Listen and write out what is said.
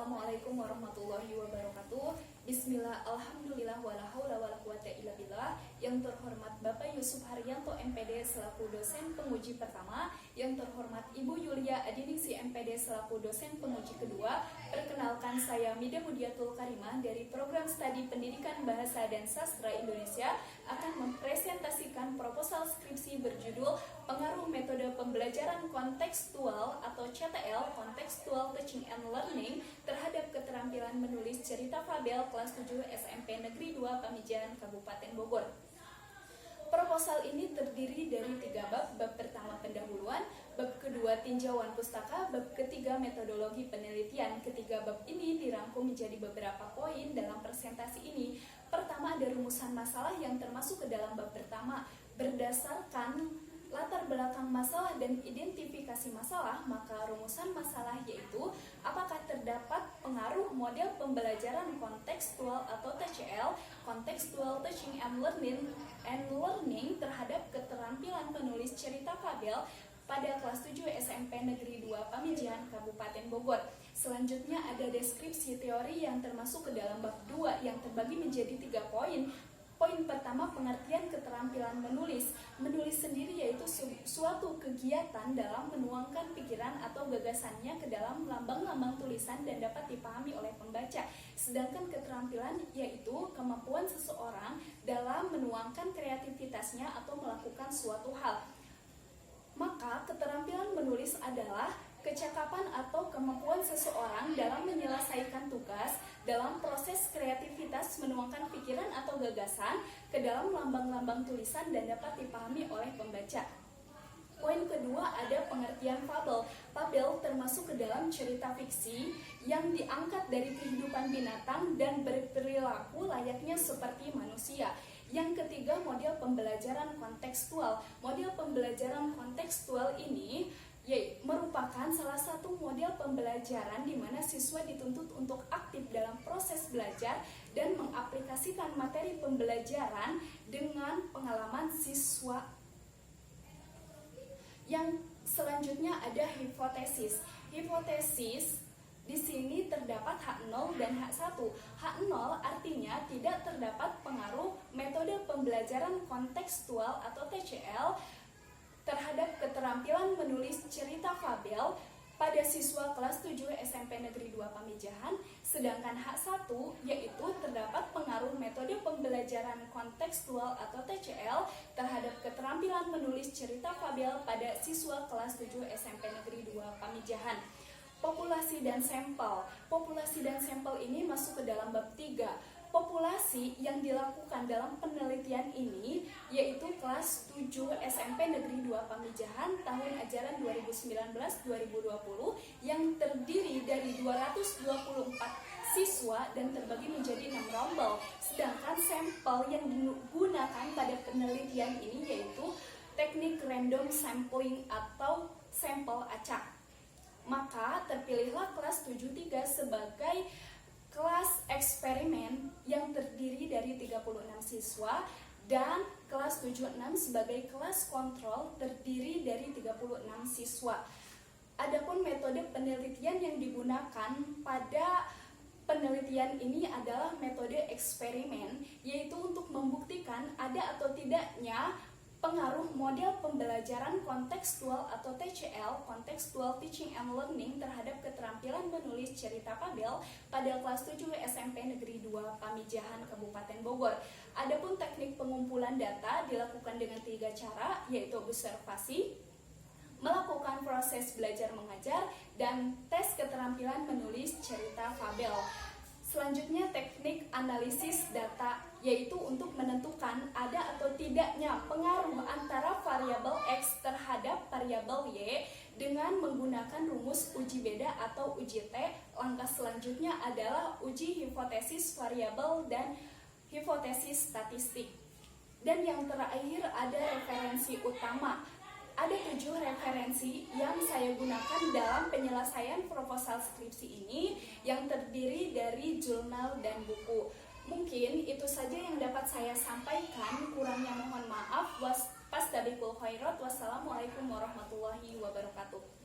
Assalamualaikum warahmatullahi wabarakatuh. Bismillah, alhamdulillah, wala haula wala quwata illa billah. Yang terhormat Bapak Yusuf Haryanto MPD selaku dosen penguji pertama, yang terhormat Ibu Yulia Adiningsi MPD selaku dosen penguji kedua. Perkenalkan, saya Mida Mudiatul Karimah dari Program Studi Pendidikan Bahasa dan Sastra Indonesia akan mempresentasikan proposal skripsi berjudul Pengaruh Metode Pembelajaran Kontekstual atau CTL (Contextual Teaching and Learning) terhadap keterampilan menulis cerita fabel kelas 7 SMP Negeri 2 Pamijahan, Kabupaten Bogor. Proposal ini terdiri dari 3 bab. Bab pertama pendahuluan, bab kedua tinjauan pustaka, bab ketiga metodologi penelitian. Ketiga bab ini dirangkum menjadi beberapa poin dalam presentasi ini. Pertama, ada rumusan masalah yang termasuk ke dalam bab pertama. Berdasarkan latar belakang masalah dan identifikasi masalah, maka rumusan masalah yaitu apakah terdapat pengaruh model pembelajaran kontekstual atau TCL (Contextual Teaching and Learning) terhadap keterampilan penulis cerita fabel pada kelas 7 SMP Negeri 2 Pamijahan, Kabupaten Bogor. Selanjutnya ada deskripsi teori yang termasuk ke dalam bab 2 yang terbagi menjadi 3 poin. Poin pertama, pengertian keterampilan menulis. Menulis sendiri yaitu suatu kegiatan dalam menuangkan pikiran atau gagasannya ke dalam lambang-lambang tulisan dan dapat dipahami oleh pembaca. Sedangkan keterampilan yaitu kemampuan seseorang dalam menuangkan kreativitasnya atau melakukan suatu hal. Maka keterampilan menulis adalah kecakapan atau kemampuan seseorang dalam menyelesaikan tugas, dalam proses kreativitas menuangkan pikiran atau gagasan ke dalam lambang-lambang tulisan dan dapat dipahami oleh pembaca. Poin kedua, ada pengertian fabel. Fabel termasuk ke dalam cerita fiksi yang diangkat dari kehidupan binatang dan berperilaku layaknya seperti manusia. Yang ketiga, model pembelajaran kontekstual. Model pembelajaran kontekstual ini merupakan salah satu model pembelajaran di mana siswa dituntut untuk aktif dalam proses belajar dan mengaplikasikan materi pembelajaran dengan pengalaman siswa. Yang selanjutnya ada hipotesis. Hipotesis di sini terdapat H0 dan H1. H0 artinya tidak terdapat pengaruh metode pembelajaran kontekstual atau TCL terhadap keterampilan menulis cerita fabel pada siswa kelas 7 SMP Negeri 2 Pamijahan. Sedangkan H1 yaitu terdapat pengaruh metode pembelajaran kontekstual atau TCL terhadap keterampilan menulis cerita fabel pada siswa kelas 7 SMP Negeri 2 Pamijahan. Populasi dan sampel. Populasi dan sampel ini masuk ke dalam bab 3. Populasi yang dilakukan dalam penelitian ini yaitu kelas 7 SMP Negeri 2 Pamijahan tahun ajaran 2019-2020 yang terdiri dari 224 siswa dan terbagi menjadi 6 rombel. Sedangkan sampel yang digunakan pada penelitian ini yaitu teknik random sampling atau sampel acak. Maka terpilihlah kelas 73 sebagai kelas eksperimen yang terdiri dari 36 siswa dan kelas 76 sebagai kelas kontrol terdiri dari 36 siswa. Adapun metode penelitian yang digunakan pada penelitian ini adalah metode eksperimen, yaitu untuk membuktikan ada atau tidaknya pengaruh model pembelajaran kontekstual atau TCL (Contextual Teaching and Learning) terhadap keterampilan menulis cerita fabel pada kelas 7 SMP Negeri 2 Pamijahan, Kabupaten Bogor. Adapun teknik pengumpulan data dilakukan dengan 3 cara, yaitu observasi, melakukan proses belajar mengajar, dan tes keterampilan menulis cerita fabel. Selanjutnya teknik analisis data, yaitu untuk menentukan ada atau tidaknya pengaruh antara variabel X terhadap variabel Y dengan menggunakan rumus uji beda atau uji T. Langkah selanjutnya adalah uji hipotesis variabel dan hipotesis statistik. Dan yang terakhir ada referensi utama. Ada 7 referensi yang saya gunakan dalam penyelesaian proposal skripsi ini yang terdiri dari jurnal dan buku. Mungkin itu saja yang dapat saya sampaikan, kurangnya mohon maaf. Wassalamualaikum warahmatullahi wabarakatuh.